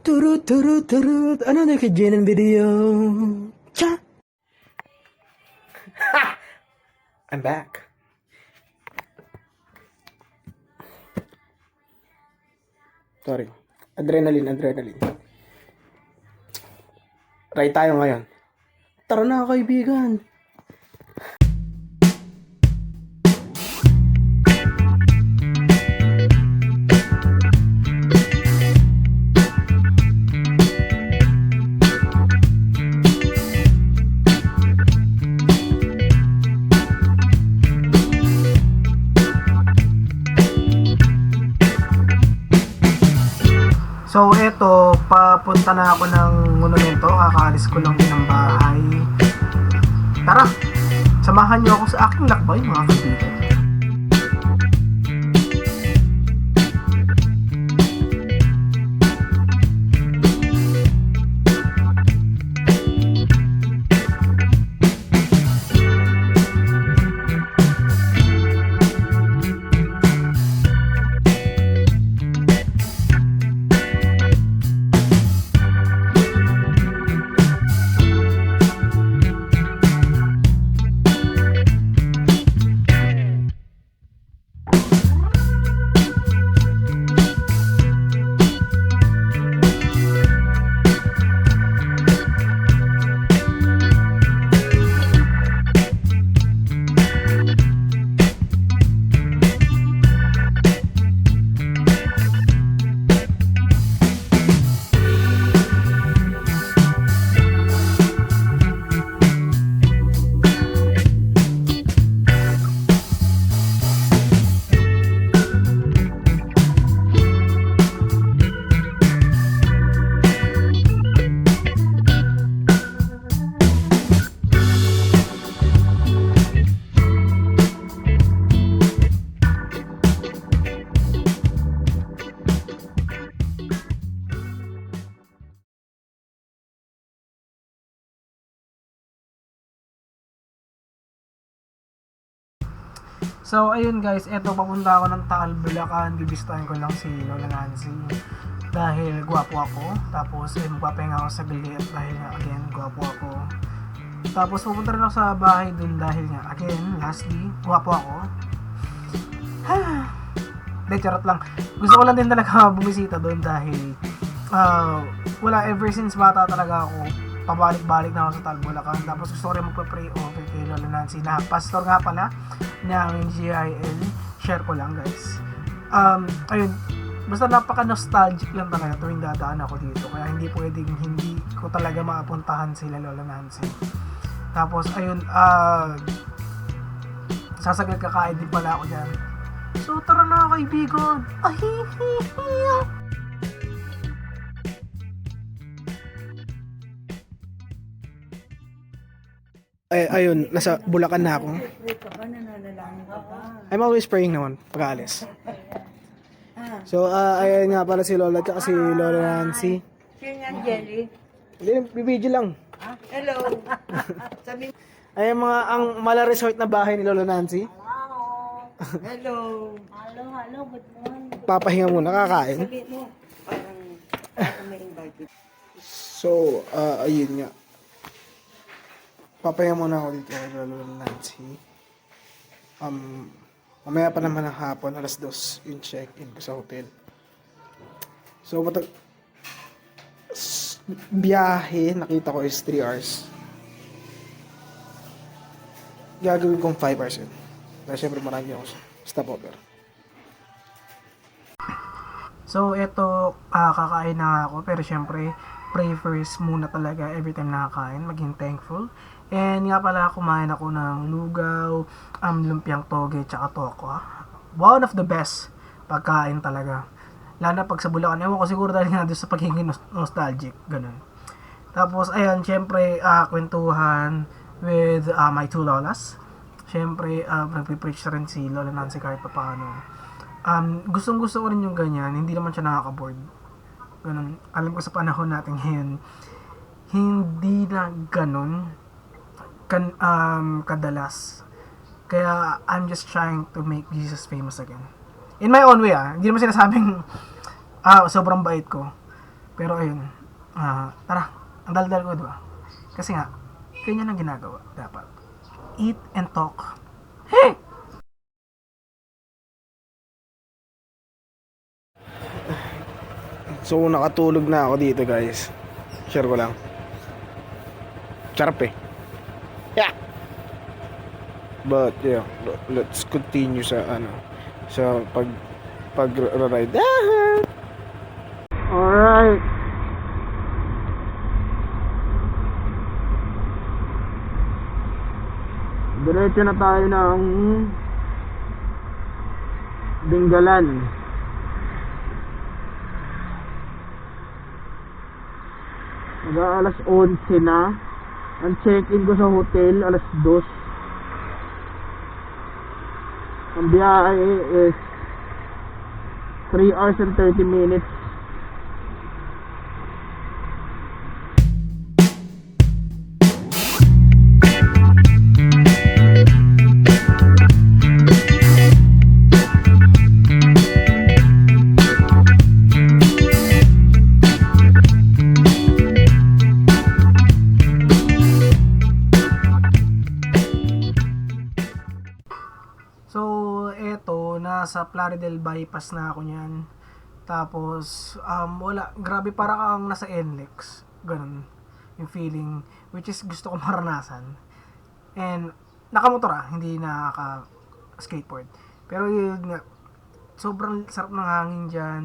Turut, turut, turut. Ano na kaya ng video? Cha! I'm back. Sorry. Adrenaline. Try tayo ngayon. Tara na, kaibigan. So eto, papunta na ako ng monumento, kakaalis ko lang din ng bahay. Tara, samahan niyo ako sa aking lakbay mga kaibigan. So ayun guys, eto papunta ako ng Taal, Bulacan. Bibistahin ko lang si Lola Nancy dahil gwapo ako. Tapos magpapahinga ako sa galit dahil nga again gwapo ako. Tapos pupunta rin ako sa bahay dun dahil nga again lastly gwapo ako. Hindi, charot lang. Gusto ko lang din talaga bumisita dun dahil wala, ever since bata talaga ako, pabalik-balik na ako sa Taal, Bulacan. Tapos gusto ko rin magpa-pray over kay Lola Nancy na pastor nga pala ng GIL. Share ko lang guys. Ayun, basta napaka-nostalgic lang talaga tuwing dadaan ako dito. Kaya hindi pwedeng hindi ko talaga maapuntahan sila Lola Nancy. Tapos ayun, sasagad kakain din pala ako dyan. So tara na kaibigan. Ayun, nasa Bulacan na ako. I'm always praying naman pag-aalis. So, ayun nga pala si Lola at si Lola Nancy. Sino yan, Jelly? Hindi, bibidyo lang. Hello. Sabi Ayun mga, ang mala resort na bahay ni Lola Nancy. hello. Hello, good morning. Papahinga muna, kakain. Sabi mo, parang may invite. So, ayun nga. Papahinga muna ako dito kay Lola Nancy. Mamaya pa naman ng hapon, alas 2 yung check-in ko sa hotel. So, biyahe, nakita ko is 3 hours. Gagawin kong 5 hours yun. Dahil syempre marami ako stopover. So, eto, kakain na ako. Pero syempre, pray first muna talaga every time nakakain. Maging thankful. And nga pala, kumain ako ng lugaw, lumpiang toge, tsaka tokwa. One of the best pagkain talaga. Lalo na pag sa Bulacan. Ewan ko siguro dahil nga doon sa pagiging nostalgic. Ganun. Tapos, ayan, syempre, kwentuhan with my two lolas. Syempre, nagpipreach rin si Lola Nancy kahit pa paano. Gustong gusto ko rin yung ganyan. Hindi naman siya nakaka-board. Ganun. Alam ko sa panahon natin ngayon, hindi na ganun kadalas. Kaya I'm just trying to make Jesus famous again. In my own way, hindi naman sinasabing sobrang bait ko. Pero ayun, tara, ang daldal ko, diba? Kasi nga, ganyan ang ginagawa dapat. Eat and talk. Hey! So nakatulog na ako dito guys. Share ko lang. Sarap eh. Yeah. But yeah, let's continue sa sa pag-ride. Alright. Diretso na tayo ng Bengalan. Alas 11 na. Ang check-in ko sa hotel alas 2. Ang biyahe is 3 hours and 30 minutes. Nasa Plaridel bypass na ako niyan. Tapos wala, grabe, para kang nasa NLEX, ganun yung feeling, which is gusto ko maranasan. And nakamotor hindi naka skateboard, pero yun nga, sobrang sarap ng hangin dyan.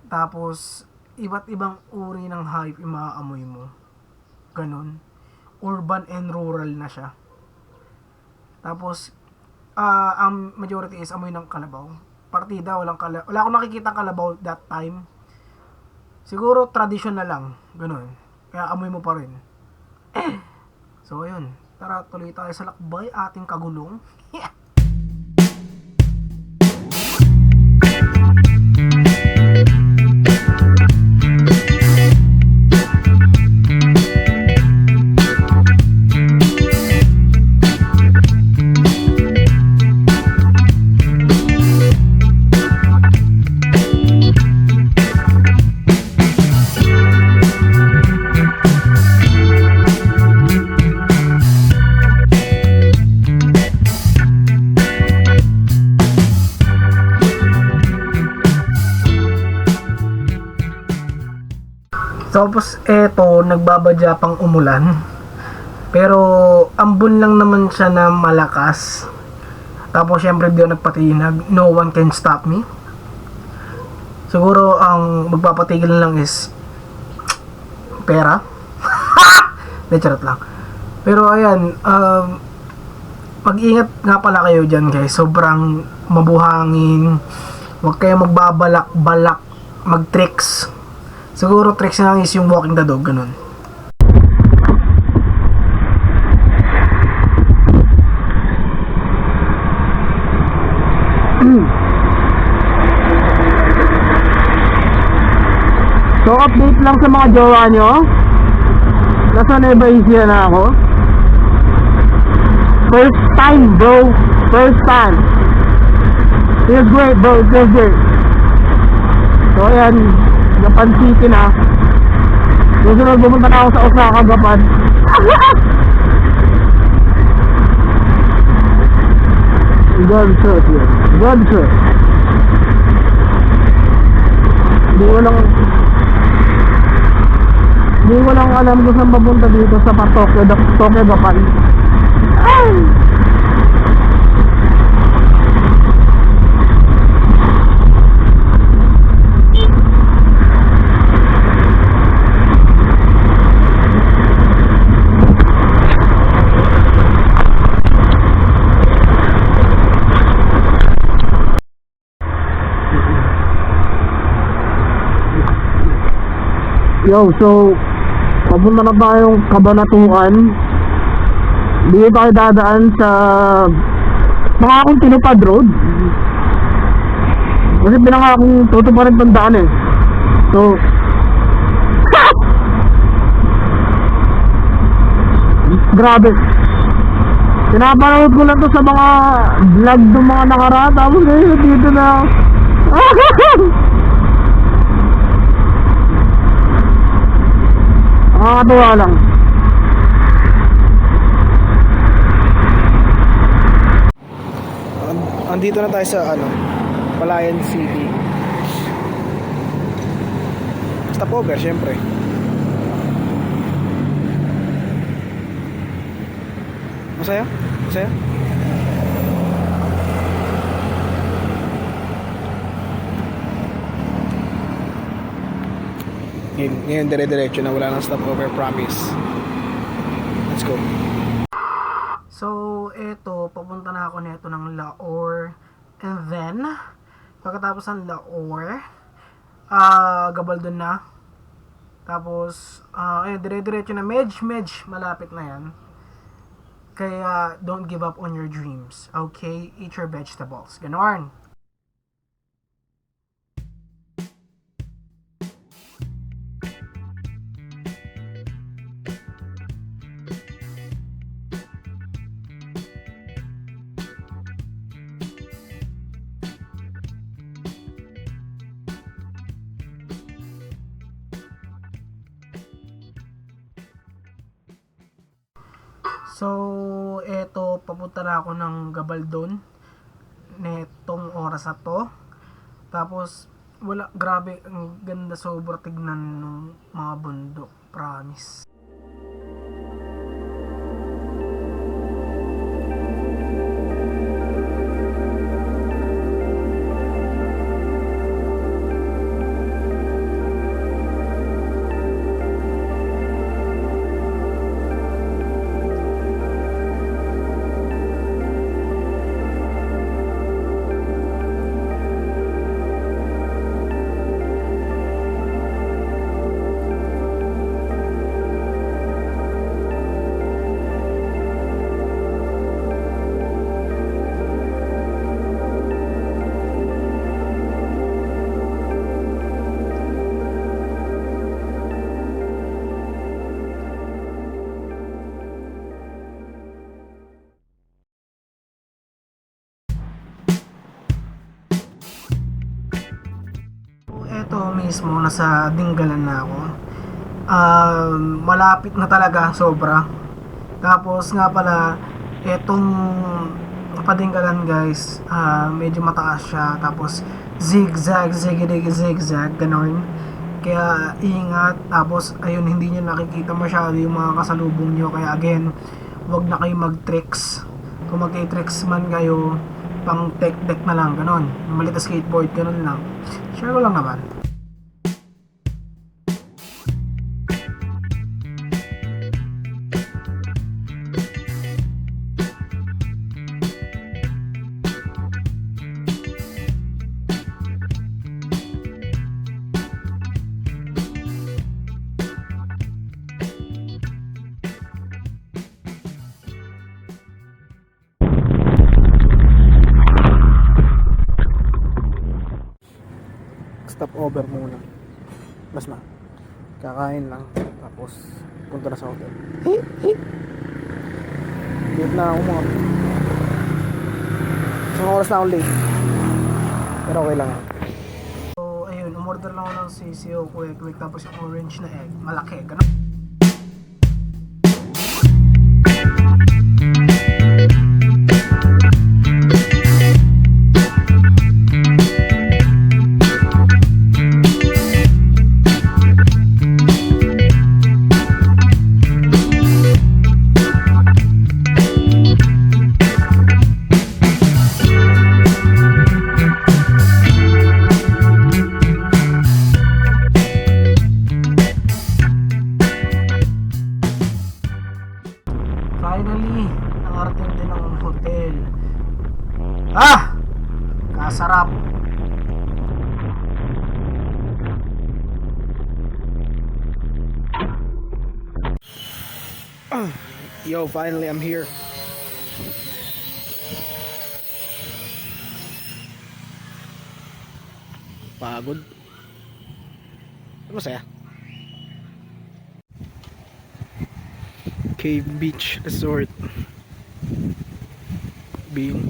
Tapos iba't ibang uri ng hype yung maaamoy mo, ganun, urban and rural na siya. Tapos ang majority is amoy ng kalabaw. Partida, wala akong nakikita kalabaw that time. Siguro traditional lang, ganun. Kaya amoy mo pa rin. So ayun, tara tuloy tayo sa lakbay ating kagulong. Tapos eto, nagbabadya pang umulan. Pero ambon lang naman siya na malakas. Tapos syempre di ako nagpatinag. No one can stop me. Siguro ang magpapatigil lang is pera. De, charot lang. Pero ayan, mag-ingat nga pala kayo dyan guys. Sobrang mabuhangin. Huwag kayo magbabalak-balak, mag-tricks. Siguro tricks na lang is yung walking the dog, ganun. So update lang sa mga jowa nyo. Nasa Nueva Ecija na ako. First time bro. First time. Feels great bro. Feels great. So ayan, Gapan City na. Susunod pumunta na ako sa Osaka, Gapan. God shot yun. God shot. Hindi ko lang alam kung saan papunta dito sa Tokyo, Gapan. Ay! Yo, so papunta na tayong Cabanatuan. Dito tayo dadaan sa Pangakong Tinupad Road. Kasi pinangakong tutuparin tong daan eh. So grabe. Pinapanood ko lang to sa mga vlog ng mga nakaraan. Tapos ngayon dito na Nakakatuwa lang. Andito na tayo sa Palayan City. Stopover, syempre. Masaya? Masaya? Ngayon dire-diretso na, wala nang stopover, promise. Let's go. So, eto, papunta na ako nito ng Laor. And then, pagkatapos ng Laor, Gabaldon na. Tapos, dire-diretso na, medj, malapit na yan. Kaya, don't give up on your dreams. Okay? Eat your vegetables. Ganon. So, eto, papunta na ako ng Gabaldon netong oras na to. Tapos, wala, grabe, ang ganda sobra tignan ng mga bundok, promise. Eto mismo, nasa Dinggalan na ako. Malapit na talaga, sobra. Tapos nga pala, etong Padinggalan guys, medyo mataas siya. Tapos zigzag, zigzag, ganon. Kaya ingat. Tapos ayun, hindi nyo nakikita masyado yung mga kasalubong nyo. Kaya again, wag na kayo mag-tricks. Kung mag-tricks man kayo, pang tech deck na lang, ganon. Malit na skateboard, ganon lang. Share ko lang naman. Stop over muna. Bas na. Kakain lang. Tapos, punta na sa hotel. Late na ako mga. Isang oras na ako late. Pero okay lang. So, ayun, umorder lang ako ng sisiyo, quick, tapos yung orange na egg, malaki, ganon. Finally, nakarating din ang hotel. Kasarap. Yo, finally I'm here. Pagod. Masaya. Cave Beach Resort. Being